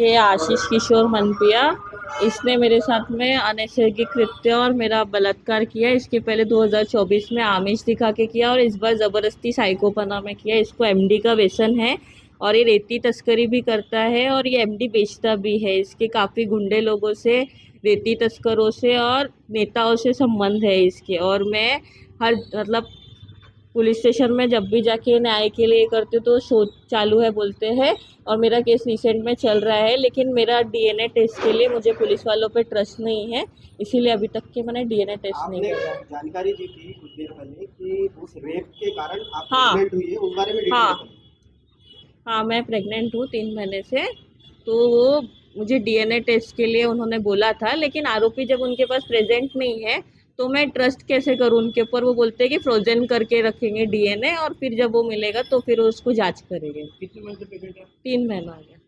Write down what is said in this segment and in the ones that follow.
ये आशीष किशोर मनपिया, इसने मेरे साथ में अनैच्छिक कृत्य और मेरा बलात्कार किया। इसके पहले 2024 में आमिष दिखा के किया और इस बार ज़बरदस्ती साइकोपना में किया। इसको एमडी का व्यसन है और ये रेती तस्करी भी करता है और ये एमडी बेचता भी है। इसके काफ़ी गुंडे लोगों से, रेती तस्करों से और नेताओं से संबंध है इसके। और मैं हर मतलब पुलिस स्टेशन में जब भी जाके न्याय के लिए करती हूँ तो शोध चालू है बोलते हैं और मेरा केस रिसेंट में चल रहा है, लेकिन मेरा डीएनए टेस्ट के लिए मुझे पुलिस वालों पे ट्रस्ट नहीं है, इसीलिए अभी तक के मैंने डीएनए टेस्ट नहीं किया। जानकारी दी थी कुछ देर पहले कि उस रेप के कारण आप हाँ प्रेग्नेंट हुई है, उस बारे में हाँ डिटेल हाँ, मैं प्रेग्नेंट हूँ 3 महीने से। तो वो मुझे डीएनए टेस्ट के लिए उन्होंने बोला था, लेकिन आरोपी जब उनके पास प्रेजेंट नहीं है तो मैं ट्रस्ट कैसे करूँ उनके ऊपर। वो बोलते हैं कि फ्रोजन करके रखेंगे डीएनए और फिर जब वो मिलेगा तो फिर उसको जांच करेंगे। कितने महीने से प्रेग्नेंट है 3 महीना आ गया।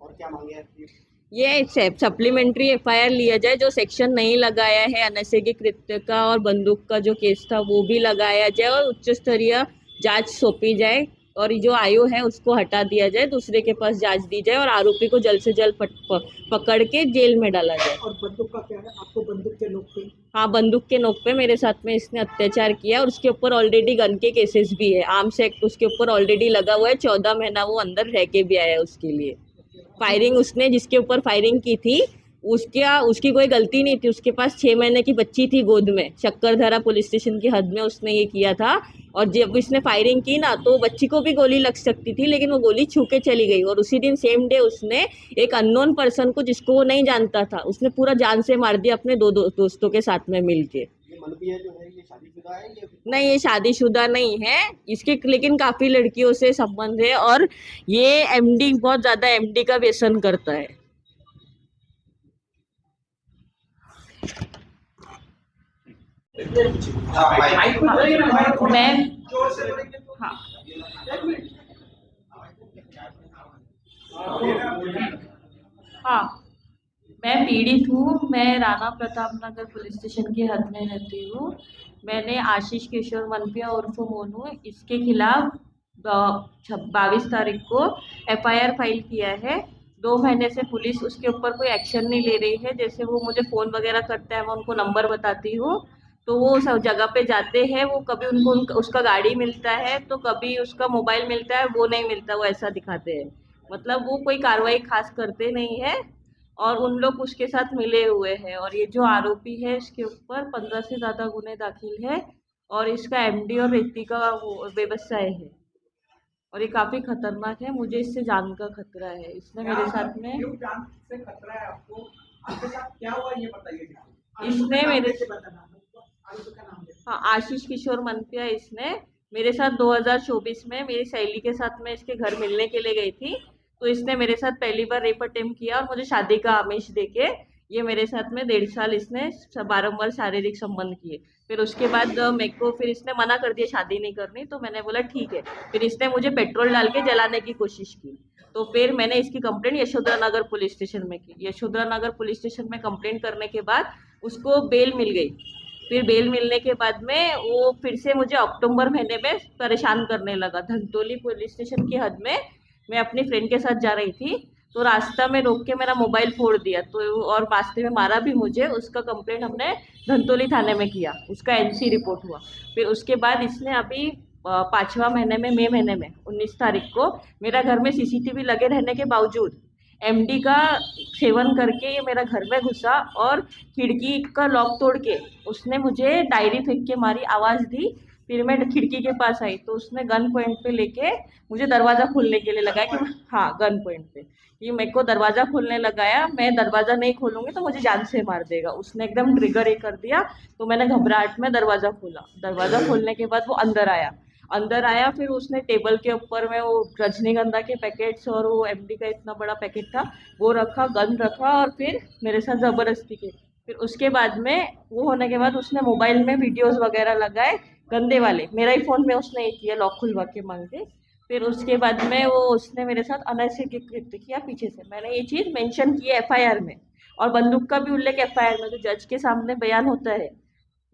और क्या मांगे आपकी? ये सप्लीमेंट्री एफआईआर लिया जाए, जो सेक्शन नहीं लगाया है अनैच्छिक कृत्य का और बंदूक का जो केस था वो भी लगाया जाए और उच्च स्तरीय जांच सौंपी जाए और जो आयु है उसको हटा दिया जाए, दूसरे के पास जांच दी जाए और आरोपी को जल्द से जल्द पकड़ के जेल में डाला जाए। और बंदूक का क्या है? आपको बंदूक के नोक पे? हाँ, बंदूक के नोक पे मेरे साथ में इसने अत्याचार किया और उसके ऊपर ऑलरेडी गन के केसेस भी है। आर्म्स एक्ट उसके ऊपर ऑलरेडी लगा हुआ है, 14 महीना वो अंदर रह के भी आया है। उसके लिए फायरिंग उसने जिसके ऊपर फायरिंग की थी उसकी कोई गलती नहीं थी। उसके पास 6 महीने की बच्ची थी गोद में, शक्करधरा पुलिस स्टेशन की हद में उसने ये किया था। और जब इसने फायरिंग की ना तो बच्ची को भी गोली लग सकती थी, लेकिन वो गोली छू के चली गई। और उसी दिन सेम डे उसने एक अननोन पर्सन को, जिसको वो नहीं जानता था, उसने पूरा जान से मार दिया अपने दो दोस्तों के साथ में मिलके। मनपिया जो है ये शादीशुदा है या? नहीं, ये शादीशुदा नहीं है इसके, लेकिन काफी लड़कियों से संबंध है और ये एमडी बहुत ज्यादा एमडी का व्यसन करता है। मैं हाँ हाँ, मैं पीड़ित हूँ। मैं राणा प्रताप नगर पुलिस स्टेशन की हद में रहती हूँ। मैंने आशीष किशोर मनपिया उर्फ मोनू इसके खिलाफ 22 तारीख को एफआईआर फाइल किया है। 2 महीने से पुलिस उसके ऊपर कोई एक्शन नहीं ले रही है। जैसे वो मुझे फ़ोन वगैरह करता है, मैं उनको नंबर बताती हूँ तो वो सब जगह पे जाते हैं। वो कभी उनको उसका गाड़ी मिलता है तो कभी उसका मोबाइल मिलता है, वो नहीं मिलता, वो ऐसा दिखाते हैं। मतलब वो कोई कार्रवाई खास करते नहीं है और उन लोग उसके साथ मिले हुए हैं। और ये जो आरोपी है इसके ऊपर 15 से ज़्यादा गुने दाखिल है और इसका एमडी और रेती का वो व्यवसाय है और ये काफ़ी खतरनाक है। मुझे इससे जान का खतरा है। इसने मेरे साथ में क्यों जान से खतरा है आपको? आपके साथ क्या हुआ ये बताइए। इसने मेरे आरोपी का नाम हाँ, आशीष किशोर मनपिया, इसने मेरे साथ 2024 में मेरी सहेली के साथ में इसके घर मिलने के लिए गई थी। तो इसने मेरे साथ पहली बार रेप अटेम्प्ट किया और मुझे शादी का आमिष देके ये मेरे साथ में 1.5 साल इसने बारंबार शारीरिक संबंध किए। फिर उसके बाद मेरे को फिर इसने मना कर दिया शादी नहीं करनी, तो मैंने बोला ठीक है। फिर इसने मुझे पेट्रोल डाल के जलाने की कोशिश की। तो फिर मैंने इसकी कंप्लेंट यशोधरा नगर पुलिस स्टेशन में की। यशोधरा नगर पुलिस स्टेशन में कंप्लेंट करने के बाद उसको बेल मिल गई। फिर बेल मिलने के बाद में वो फिर से मुझे अक्टूबर महीने में परेशान करने लगा। धंतोली पुलिस स्टेशन की हद में मैं अपनी फ्रेंड के साथ जा रही थी तो रास्ता में रोक के मेरा मोबाइल फोड़ दिया तो और रास्ते में मारा भी मुझे। उसका कंप्लेंट हमने धंतोली थाने में किया, उसका एनसी रिपोर्ट हुआ। फिर उसके बाद इसने अभी 5वां महीने में मई महीने में 19 तारीख को मेरा घर में सीसीटीवी लगे रहने के बावजूद एमडी का सेवन करके ये मेरा घर में घुसा और खिड़की का लॉक तोड़ के उसने मुझे डायरी फेंक के मारी, आवाज़ दी। फिर मैं खिड़की के पास आई तो उसने गन पॉइंट पे लेके मुझे दरवाज़ा खोलने के लिए लगाया कि हाँ, गन पॉइंट पे कि मेरे को दरवाज़ा खोलने लगाया, मैं दरवाज़ा नहीं खोलूँगी तो मुझे जान से मार देगा। उसने एकदम ट्रिगर ही कर दिया तो मैंने घबराहट में दरवाज़ा खोला। दरवाज़ा खोलने के बाद वो अंदर आया। फिर उसने टेबल के ऊपर में वो रजनीगंधा के पैकेट्स और वो एमडी का इतना बड़ा पैकेट था वो रखा, गन रखा और फिर मेरे साथ ज़बरदस्ती की। फिर उसके बाद में वो होने के बाद उसने मोबाइल में वीडियोस वगैरह लगाए गंदे वाले, मेरा ही फ़ोन में उसने ये किया, लॉक खुलवा के मांगे। फिर उसके बाद में वो उसने मेरे साथ अनैच्छिक कृत्य किया पीछे से। मैंने ये चीज़ मेंशन की है एफआईआर में और बंदूक का भी उल्लेख एफआईआर में, जो जज के सामने बयान होता है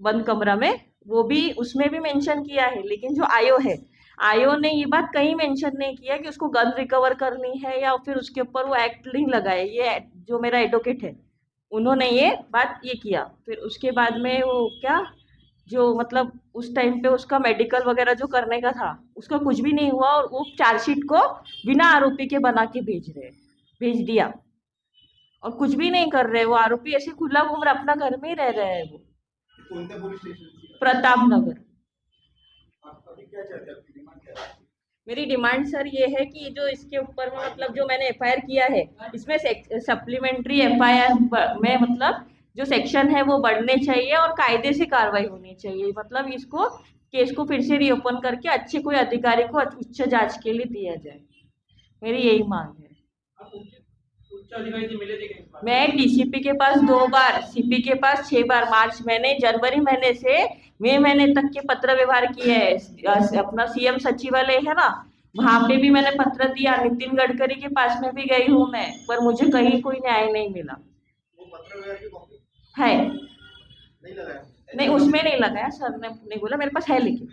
बंद कमरा में, वो भी उसमें भी मेंशन किया है। लेकिन जो आयो है, आयो ने ये बात कहीं मेंशन नहीं किया कि उसको गन रिकवर करनी है या फिर उसके ऊपर वो एक्ट नहीं लगाए। ये जो मेरा एडवोकेट है उन्होंने ये बात ये किया। फिर उसके बाद में वो क्या जो मतलब उस टाइम पे उसका मेडिकल वगैरह जो करने का था उसका कुछ भी नहीं हुआ और वो चार्जशीट को बिना आरोपी के बना के भेज दिया और कुछ भी नहीं कर रहे। वो आरोपी ऐसे खुला घूम रहा, अपना घर में ही रह रहे हैं। वो कोणत्या पोलीस स्टेशन? प्रताप नगर। अभी क्या चाहते हैं, आपकी डिमांड क्या है? मेरी डिमांड सर ये है कि जो इसके ऊपर में मतलब जो मैंने एफआईआर किया है इसमें सप्लीमेंट्री एफआईआर में मतलब जो सेक्शन है वो बढ़ने चाहिए और कायदे से कार्रवाई होनी चाहिए। मतलब इसको केस को फिर से रीओपन करके अच्छे कोई अधिकारी को उच्च जांच के लिए दिया जाए। मेरी यही मांग है। आप उच्च अधिकारी से मिले थे क्या इस बात? मैं डीसीपी के पास 2 बार, सीपी के पास 6 बार, मार्च महीने, जनवरी महीने से मई महीने तक के पत्र व्यवहार किए हैं। अपना सीएम सचिवालय है ना, वहां पे भी मैंने पत्र दिया। नितिन गडकरी के पास में भी गई हूँ मैं, पर मुझे कहीं कोई न्याय नहीं मिला। वो पत्र व्यवहार की कॉपी है नहीं लगाया? नहीं, उसमें नहीं लगाया सर ने नहीं बोला, मेरे पास है लेकिन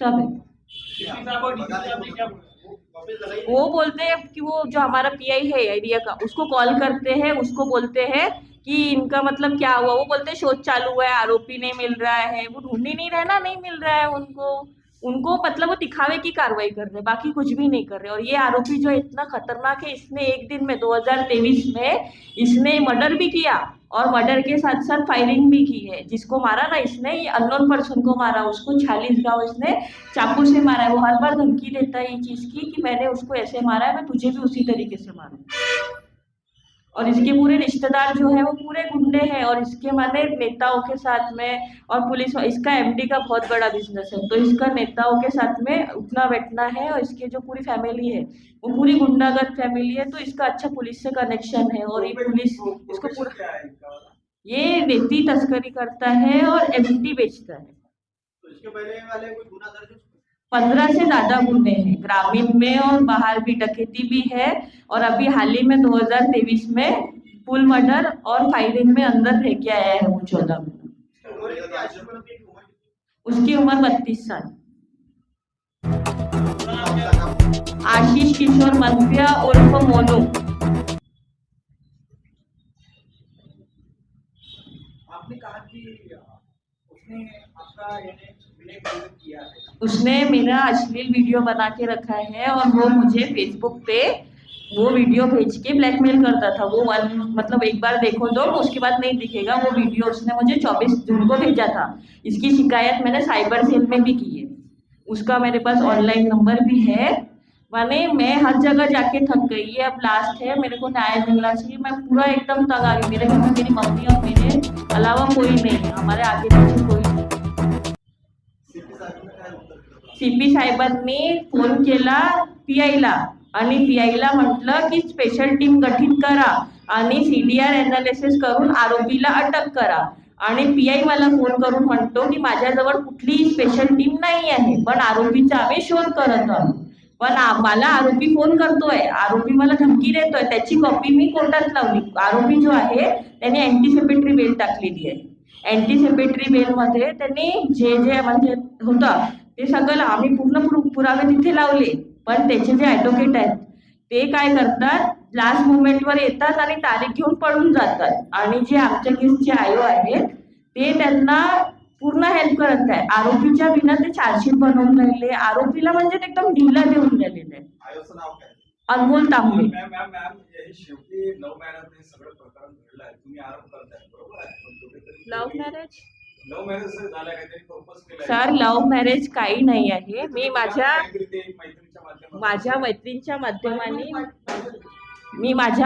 सब है। सीपी साहब और डीसी साहब ने क्या बोला? वो वापस लगाई? वो बोलते हैं कि वो जो हमारा पीआई है एरिया का उसको कॉल करते हैं, उसको बोलते हैं कि इनका मतलब क्या हुआ। वो बोलते हैं शोध चालू है, आरोपी नहीं मिल रहा है। वो ढूंढ ही नहीं रहे ना, नहीं मिल रहा है उनको। उनको मतलब वो दिखावे की कार्रवाई कर रहे हैं, बाकी कुछ भी नहीं कर रहे। और ये आरोपी जो इतना खतरनाक है, इसने एक दिन में 2023 में इसने मर्डर भी किया और मर्डर के साथ साथ फायरिंग भी की है। जिसको मारा ना इसने, ये अननोन पर्सन को मारा, उसको 46 गांव इसने चाकू से मारा है। वो हर बार धमकी देता है ये चीज की कि मैंने उसको ऐसे मारा है, मैं तुझे भी उसी तरीके से मारूं। और इसके पूरे रिश्तेदार जो है वो पूरे गुंडे हैं और इसके माने नेताओं के साथ में और पुलिस, इसका एमडी का बहुत बड़ा बिजनेस है तो इसका नेताओं के साथ में उठना बैठना है। और इसके जो पूरी फैमिली है वो पूरी गुंडागर्द फैमिली है, तो इसका अच्छा पुलिस से कनेक्शन है। और ये पुलिस इसको पूरा, क्या है इनका वाला? ये रेती तस्करी करता है और एमडी बेचता है। तो इसके पहले वाले कोई गुना दर्ज है? 15 से ज्यादा गुंडे हैं, ग्रामीण में और बाहर भी डकैती भी है। और अभी हाल ही में 2023 में फुल मर्डर और फायरिंग में अंदर रह के आया है वो 14 में। और ये आजीवन की उम्र कितनी? उसकी उम्र 32 साल। पूरा नाम क्या था? आशीष किशोर मंत्रिया उर्फ मोनू। आपने कहा कि उसने आपका यानी विनय प्रयोग किया है। उसने मेरा अश्लील वीडियो बना के रखा है और वो मुझे फेसबुक पे वो वीडियो भेज के ब्लैकमेल करता था। वो मतलब एक बार देखो तो उसके बाद नहीं दिखेगा। वो वीडियो उसने मुझे 24 जून को भेजा था। इसकी शिकायत मैंने साइबर सेल में भी की है। उसका मेरे पास ऑनलाइन नंबर भी है। माने मैं हर जगह जाके थक गई है, अब लास्ट है, मेरे को न्याय मिलना चाहिए। मैं पूरा एकदम तंग आ गई। मेरे घर में मेरी मम्मी और मेरे अलावा कोई नहीं है, हमारे आगे पीछे कोई नहीं। सीपी साहेबांना काय उत्तर दिलं? सीपी साहेबांनी फोन केला पीआयला आणि पीआयला म्हटलं की स्पेशल टीम गठीत करा आणि सीडीआर एनालिसिस करून आरोपीला अटक करा। आणि पीआय मला फोन करून म्हणतो की माझ्याजवळ कुठलीही स्पेशल टीम नाही आहे, पण आरोपीचा आम्ही शोध करत आहोत। पण मला आरोपी फोन करतोय, आरोपी मला धमकी देतोय, त्याची कॉपी मी कोर्टात लावली। आरोपी जो आहे त्याने अँटीसिपेटरी बेल टाकलेली आहे। अँटीसिपेटरी बेल मध्ये त्यांनी जे जे म्हणजे होतं ते सगळं आम्ही पूर्ण पुरावे तिथे लावले। पण त्याचे जे ॲडव्होकेट आहेत ते काय करतात, लास्ट मोमेंटवर येतात आणि तारीख घेऊन पळून जातात। आणि जे आमच्या केसचे आयो आहेत ते त्यांना पूर्ण हेल्प करत आहे। आरोपीच्या विना ते चार्जशीट बनवून राहिले, आरोपीला म्हणजे ते एकदम ढिला देऊन राहिलेले आहे। आयोचं नाव काय? अनमोल तांबे। मॅम हे शेवटी लव्ह मॅरेज हे सगळं प्रकरण घडलं आहे, तुम्ही आरोप करताय, बरोबर आहे? पण कुठेतरी लव्ह मॅरेज लव्ह मॅरेज झालं, काहीतरी पर्पज केलं सर, लव्ह मॅरेज काही नाही आहे। मी माझ्या मैत्रिणीच्या माध्यमातून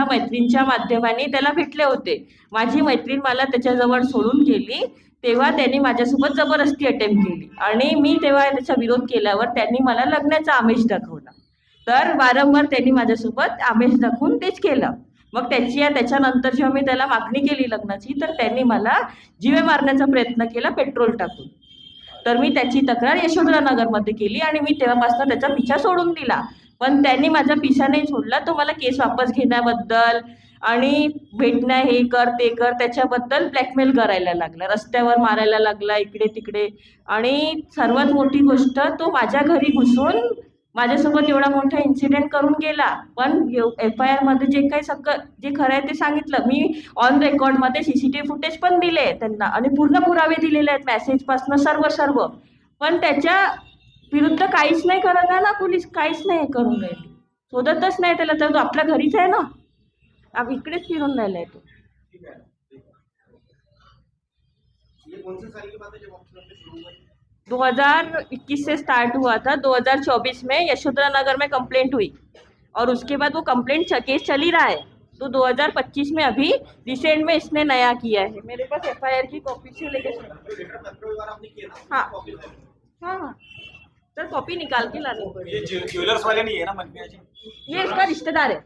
मैत्रिणीच्या माध्यमाने त्याला भेटले होते। माझी मैत्रीण मला त्याच्याजवळ सोडून गेली, तेव्हा त्यांनी माझ्यासोबत जबरदस्ती अटेम्प्ट केली आणि मी तेव्हा त्याचा विरोध केल्यावर त्यांनी मला लग्नाचा आमिष दाखवला। तर वारंवार त्यांनी माझ्यासोबत आमिष दाखवून तेच केलं। मग त्याच्यानंतर जेव्हा मी त्याला मागणी केली लग्नाची, तर त्यांनी मला जीवे मारण्याचा प्रयत्न केला पेट्रोल टाकून। तर मी त्याची तक्रार यशोधरानगरमध्ये केली आणि मी तेव्हापासून त्याचा पिछा सोडून दिला। पण त्यांनी माझा पिछा नाही सोडला, तो मला केस वापस घेण्याबद्दल आणि भेटणं हे कर ते कर त्याच्याबद्दल ब्लॅकमेल करायला लागला, रस्त्यावर मारायला लागला इकडे तिकडे. आणि सर्वात मोठी गोष्ट, तो माझ्या घरी घुसून माझ्यासोबत एवढा मोठा इन्सिडेंट करून गेला. पण FIR मध्ये जे काही सगळं जे खरं आहे ते सांगितलं मी. ऑन रेकॉर्डमध्ये CCTV फुटेज पण दिले त्यांना आणि पूर्ण पुरावे दिलेले आहेत, मेसेजपासून सर्व. पण त्याच्या विरुद्ध काहीच नाही करत आहे ना पोलीस, काहीच नाही करून राहिली, शोधतच नाही त्याला. तर तो आपल्या घरीच आहे ना, अब इकडेच फिरून राहिलाय तो. ठीक है, ठीक है। ये कौन से साल की बात है जब ऑप्शन आपने शुरू हुआ? 2021 से स्टार्ट हुआ था। 2024 में यशोधरा नगर में कंप्लेंट हुई और उसके बाद वो कंप्लेंट केस चल ही रहा है। तो 2025 में अभी रिसेंट में इसने नया किया है। मेरे पास FIR की कॉपी से लेके लेटर पत्रव्यवहार आपने किया था? हाँ। कॉपी है। हाँ सर, कॉपी निकाल के लानी ये पड़ेगी। ज्वेलर्स वाले नहीं है ना मनप्रिया जी? ये इसका रिश्तेदार है।